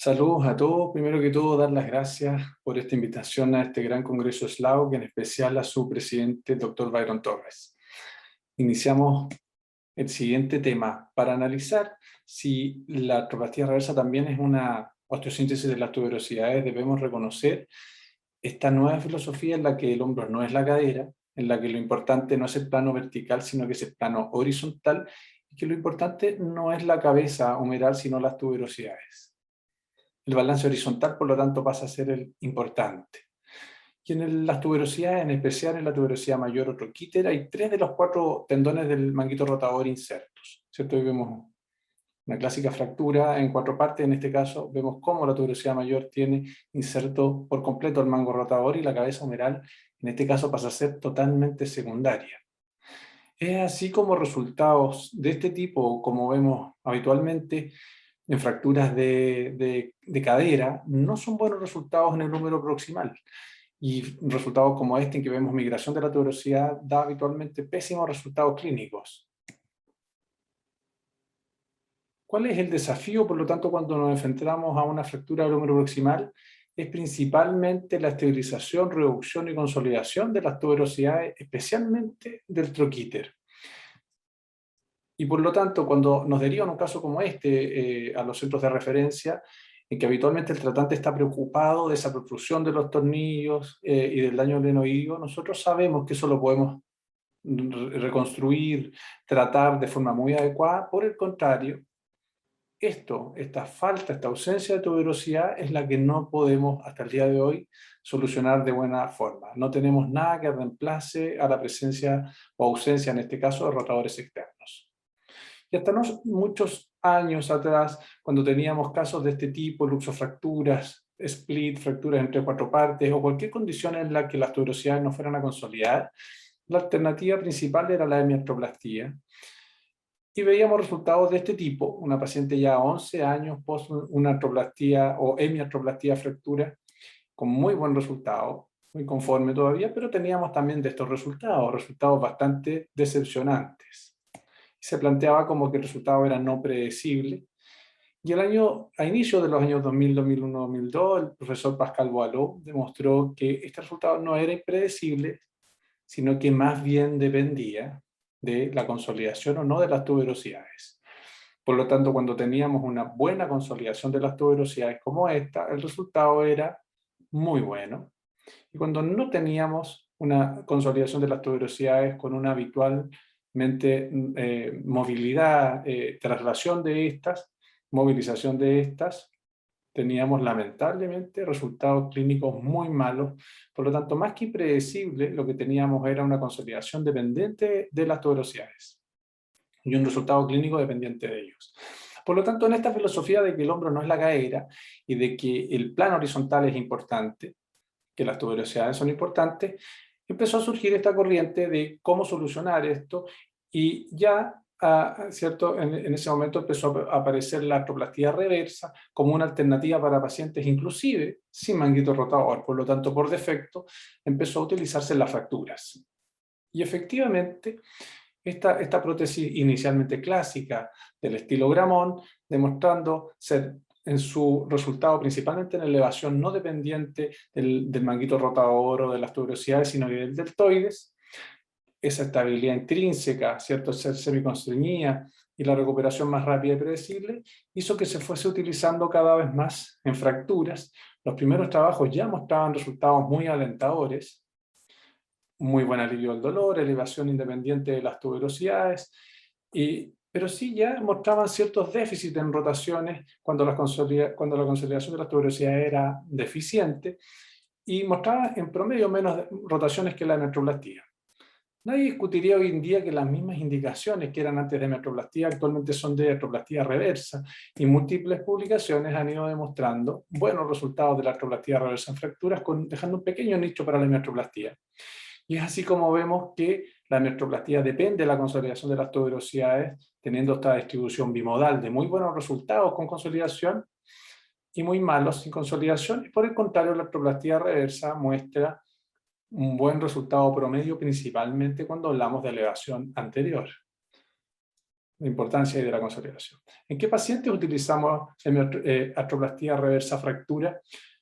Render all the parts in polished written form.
Saludos a todos. Primero que todo, dar las gracias por esta invitación a este gran congreso SLAOC, en especial a su presidente, doctor Byron Torres. Iniciamos el siguiente tema para analizar si la artroplastia reversa también es una osteosíntesis de las tuberosidades. Debemos reconocer esta nueva filosofía en la que el hombro no es la cadera, en la que lo importante no es el plano vertical, sino que es el plano horizontal, y que lo importante no es la cabeza humeral, sino las tuberosidades. El balance horizontal, por lo tanto, pasa a ser el importante. Y en las tuberosidades, en especial en la tuberosidad mayor o troquíter, hay 3 de los 4 tendones del manguito rotador insertos, ¿cierto? Hoy vemos una clásica fractura en 4 partes. En este caso vemos cómo la tuberosidad mayor tiene inserto por completo el mango rotador y la cabeza humeral, en este caso, pasa a ser totalmente secundaria. Es así como resultados de este tipo, como vemos habitualmente, en fracturas de cadera, no son buenos resultados en el húmero proximal. Y resultados como este, en que vemos migración de la tuberosidad, da habitualmente pésimos resultados clínicos. ¿Cuál es el desafío, por lo tanto, cuando nos enfrentamos a una fractura del húmero proximal? Es principalmente la estabilización, reducción y consolidación de las tuberosidades, especialmente del troquíter. Y por lo tanto, cuando nos derivan un caso como este a los centros de referencia, en que habitualmente el tratante está preocupado de esa protrusión de los tornillos y del daño glenoideo, nosotros sabemos que eso lo podemos reconstruir, tratar de forma muy adecuada. Por el contrario, esta falta, esta ausencia de tuberosidad es la que no podemos hasta el día de hoy solucionar de buena forma. No tenemos nada que reemplace a la presencia o ausencia, en este caso, de rotadores externos. Y hasta no muchos años atrás, cuando teníamos casos de este tipo, luxofracturas, split, fracturas entre 4 partes o cualquier condición en la que las tuberosidades no fueran a consolidar, la alternativa principal era la hemiartroplastía. Y veíamos resultados de este tipo, una paciente ya 11 años post una artroplastía o hemiartroplastía fractura, con muy buen resultado, muy conforme todavía, pero teníamos también de estos resultados bastante decepcionantes. Se planteaba como que el resultado era no predecible. Y a inicio de los años 2000, 2001, 2002, el profesor Pascal Boileau demostró que este resultado no era impredecible, sino que más bien dependía de la consolidación o no de las tuberosidades. Por lo tanto, cuando teníamos una buena consolidación de las tuberosidades como esta, el resultado era muy bueno. Y cuando no teníamos una consolidación de las tuberosidades con una habitualmente movilidad, traslación de estas, movilización de estas, teníamos lamentablemente resultados clínicos muy malos. Por lo tanto, más que impredecible, lo que teníamos era una consolidación dependiente de las tuberosidades y un resultado clínico dependiente de ellos. Por lo tanto, en esta filosofía de que el hombro no es la cadera y de que el plano horizontal es importante, que las tuberosidades son importantes, empezó a surgir esta corriente de cómo solucionar esto y ya, ¿cierto? En ese momento empezó a aparecer la artroplastía reversa como una alternativa para pacientes inclusive sin manguito rotador. Por lo tanto, por defecto, empezó a utilizarse en las fracturas. Y efectivamente, esta prótesis inicialmente clásica del estilo Gramont, demostrando ser en su resultado principalmente en elevación no dependiente del manguito rotador o de las tuberosidades, sino del deltoides, esa estabilidad intrínseca, ¿cierto? Ser semiconstreñida y la recuperación más rápida y predecible, hizo que se fuese utilizando cada vez más en fracturas. Los primeros trabajos ya mostraban resultados muy alentadores, muy buen alivio del dolor, elevación independiente de las tuberosidades, pero sí ya mostraban ciertos déficits en rotaciones cuando la consolidación de las tuberosidades era deficiente y mostraba en promedio menos rotaciones que la hemiartroplastía. Nadie discutiría hoy en día que las mismas indicaciones que eran antes de hemiartroplastía actualmente son de artroplastía reversa, y múltiples publicaciones han ido demostrando buenos resultados de la artroplastía reversa en fracturas, dejando un pequeño nicho para la hemiartroplastía. Y es así como vemos que la hemiartroplastía depende de la consolidación de las tuberosidades, teniendo esta distribución bimodal de muy buenos resultados con consolidación y muy malos sin consolidación. Y por el contrario, la artroplastía reversa muestra un buen resultado promedio, principalmente cuando hablamos de elevación anterior. la importancia de la consolidación. ¿En qué pacientes utilizamos artroplastía reversa fractura?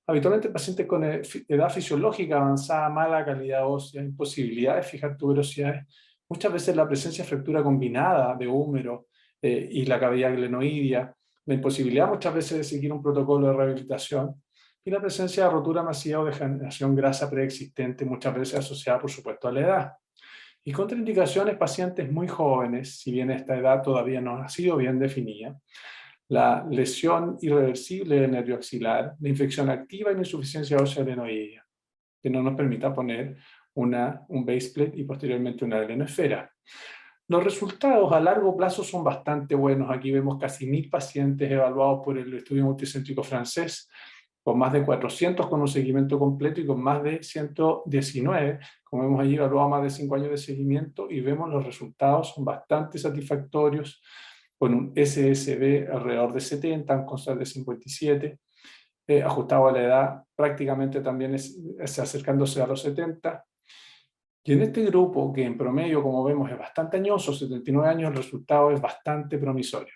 Habitualmente pacientes con edad fisiológica avanzada, mala calidad ósea, imposibilidad de fijar tuberosidades, muchas veces la presencia de fractura combinada de húmero y la cavidad glenoidea, la imposibilidad muchas veces de seguir un protocolo de rehabilitación y la presencia de rotura masiva o degeneración grasa preexistente, muchas veces asociada por supuesto a la edad. Y contraindicaciones, pacientes muy jóvenes, si bien esta edad todavía no ha sido bien definida, la lesión irreversible del nervio axilar, la infección activa y la insuficiencia ósea glenoidea, que no nos permita poner un base plate y posteriormente una glenoesfera. Los resultados a largo plazo son bastante buenos. Aquí vemos casi 1000 pacientes evaluados por el estudio multicéntrico francés, con más de 400 con un seguimiento completo y con más de 119, como vemos allí, evaluado más de 5 años de seguimiento, y vemos los resultados son bastante satisfactorios, con un SSB alrededor de 70, un CONSTANT de 57, ajustado a la edad, prácticamente también acercándose a los 70. Y en este grupo, que en promedio, como vemos, es bastante añoso, 79 años, el resultado es bastante promisorio.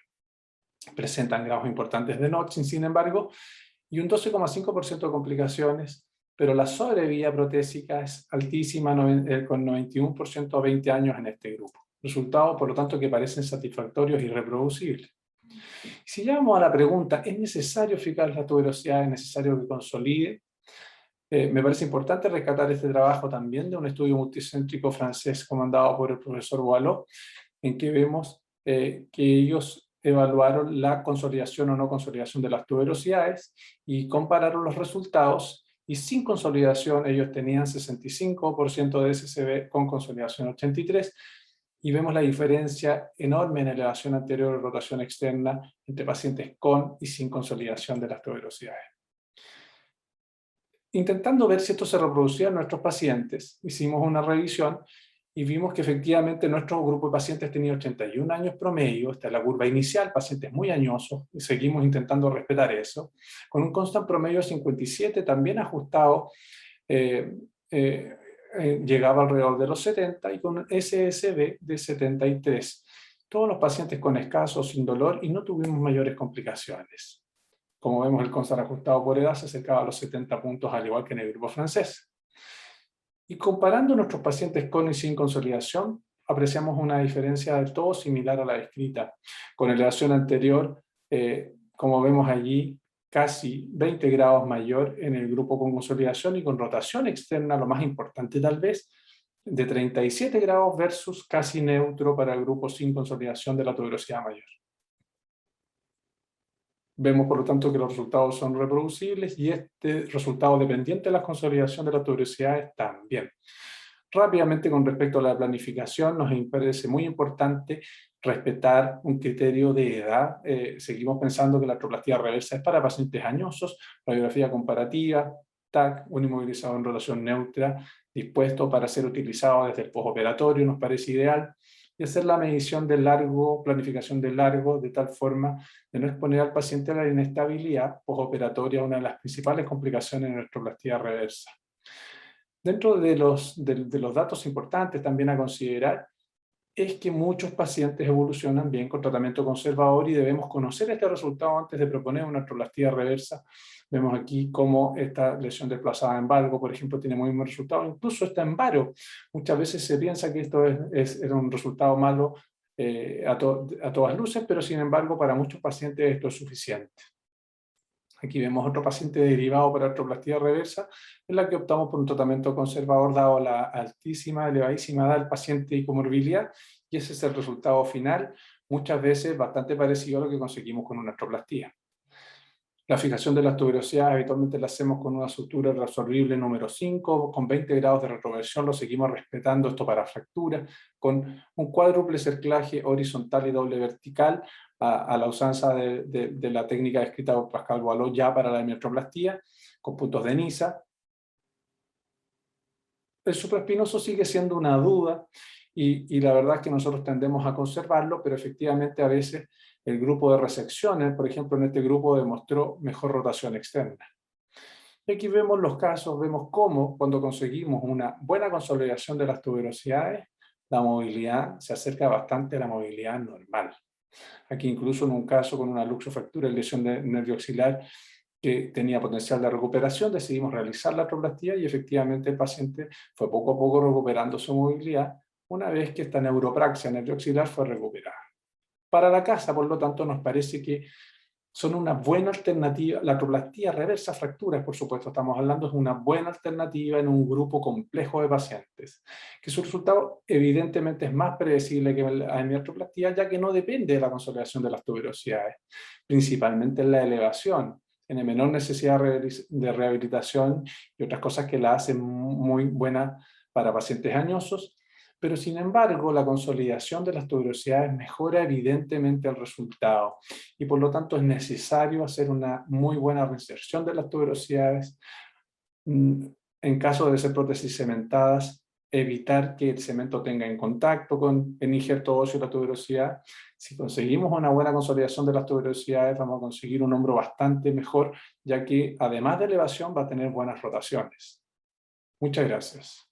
Presentan grados importantes de notching, sin embargo, y un 12,5% de complicaciones, pero la sobrevida protésica es altísima, con 91% a 20 años en este grupo. Resultados, por lo tanto, que parecen satisfactorios y reproducibles. Si ya vamos a la pregunta, ¿es necesario fijar la tuberosidad? ¿Es necesario que consolide? Me parece importante rescatar este trabajo también de un estudio multicéntrico francés comandado por el profesor Boileau, en que vemos que ellos evaluaron la consolidación o no consolidación de las tuberosidades y compararon los resultados, y sin consolidación ellos tenían 65% de SCB, con consolidación 83%, y vemos la diferencia enorme en elevación anterior y rotación externa entre pacientes con y sin consolidación de las tuberosidades. Intentando ver si esto se reproducía en nuestros pacientes, hicimos una revisión y vimos que efectivamente nuestro grupo de pacientes tenía 81 años promedio, esta es la curva inicial, pacientes muy añosos, y seguimos intentando respetar eso, con un CONSTANT promedio de 57, también ajustado, llegaba alrededor de los 70, y con un SSB de 73. Todos los pacientes con escaso, sin dolor, y no tuvimos mayores complicaciones. Como vemos, el CONSTANT ajustado por edad se acercaba a los 70 puntos, al igual que en el grupo francés. Y comparando nuestros pacientes con y sin consolidación, apreciamos una diferencia del todo similar a la descrita, con elevación anterior, como vemos allí, casi 20 grados mayor en el grupo con consolidación, y con rotación externa, lo más importante tal vez, de 37 grados versus casi neutro para el grupo sin consolidación de la tuberosidad mayor. Vemos, por lo tanto, que los resultados son reproducibles, y este resultado dependiente de la consolidación de las tuberosidades también. Rápidamente, con respecto a la planificación, nos parece muy importante respetar un criterio de edad. Seguimos pensando que la artroplastía reversa es para pacientes añosos, radiografía comparativa, TAC, un inmovilizador en rotación neutra, dispuesto para ser utilizado desde el postoperatorio, nos parece ideal, y hacer la medición del largo, planificación del largo, de tal forma de no exponer al paciente a la inestabilidad postoperatoria, una de las principales complicaciones en la artroplastía reversa. Dentro de los datos importantes también a considerar es que muchos pacientes evolucionan bien con tratamiento conservador, y debemos conocer este resultado antes de proponer una artroplastía reversa. Vemos aquí cómo esta lesión desplazada en valgo, por ejemplo, tiene muy buen resultado, incluso está en varo. Muchas veces se piensa que esto era un resultado malo a todas luces, pero sin embargo para muchos pacientes esto es suficiente. Aquí vemos otro paciente derivado para artroplastía reversa, en la que optamos por un tratamiento conservador dado la altísima, elevadísima edad del paciente y comorbilidad, y ese es el resultado final, muchas veces bastante parecido a lo que conseguimos con una artroplastía. La fijación de las tuberosidades habitualmente la hacemos con una sutura reabsorbible número 5, con 20 grados de retroversión, lo seguimos respetando esto para fractura, con un cuádruple cerclaje horizontal y doble vertical, a la usanza de la técnica descrita por Pascal Boileau ya para la hemiartroplastía, con puntos de Niza. El supraespinoso sigue siendo una duda, y la verdad es que nosotros tendemos a conservarlo, pero efectivamente a veces el grupo de resecciones, por ejemplo en este grupo, demostró mejor rotación externa. Y aquí vemos los casos, vemos cómo cuando conseguimos una buena consolidación de las tuberosidades, la movilidad se acerca bastante a la movilidad normal. Aquí incluso en un caso con una luxofractura y lesión de nervio axilar que tenía potencial de recuperación, decidimos realizar la artroplastía y efectivamente el paciente fue poco a poco recuperando su movilidad una vez que esta neuropraxia nervioaxilar fue recuperada. Para la casa, por lo tanto, nos parece que son una buena alternativa. La artroplastía reversa fracturas, por supuesto, estamos hablando, es una buena alternativa en un grupo complejo de pacientes, que su resultado evidentemente es más predecible que la hemiartroplastía, ya que no depende de la consolidación de las tuberosidades, principalmente en la elevación, tiene menor necesidad de rehabilitación y otras cosas que la hacen muy buena para pacientes añosos, pero sin embargo la consolidación de las tuberosidades mejora evidentemente el resultado y por lo tanto es necesario hacer una muy buena reinserción de las tuberosidades. En caso de ser prótesis cementadas, evitar que el cemento tenga en contacto con el injerto óseo y la tuberosidad. Si conseguimos una buena consolidación de las tuberosidades, vamos a conseguir un hombro bastante mejor, ya que además de elevación va a tener buenas rotaciones. Muchas gracias.